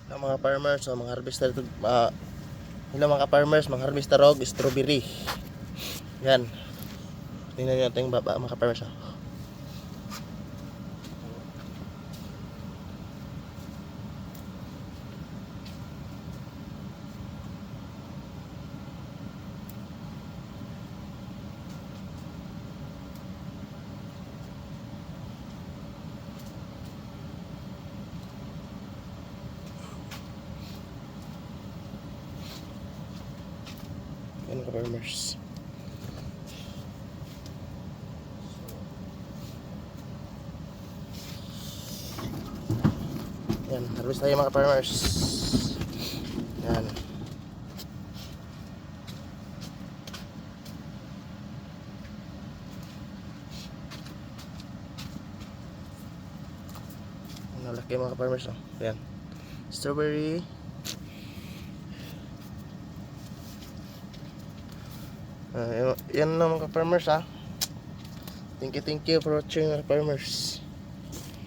Ang mga farmers o mga harvester hello mga farmers, mga harvester og strawberry. Yan. Tingnan niyo ating baba mga farmers. Yan mga farmers. Yan, harvest tayo mga farmers. Yan. Ang laki mga farmers. Yan. Strawberry. Yan na mga farmers. Thank you for watching mga farmers.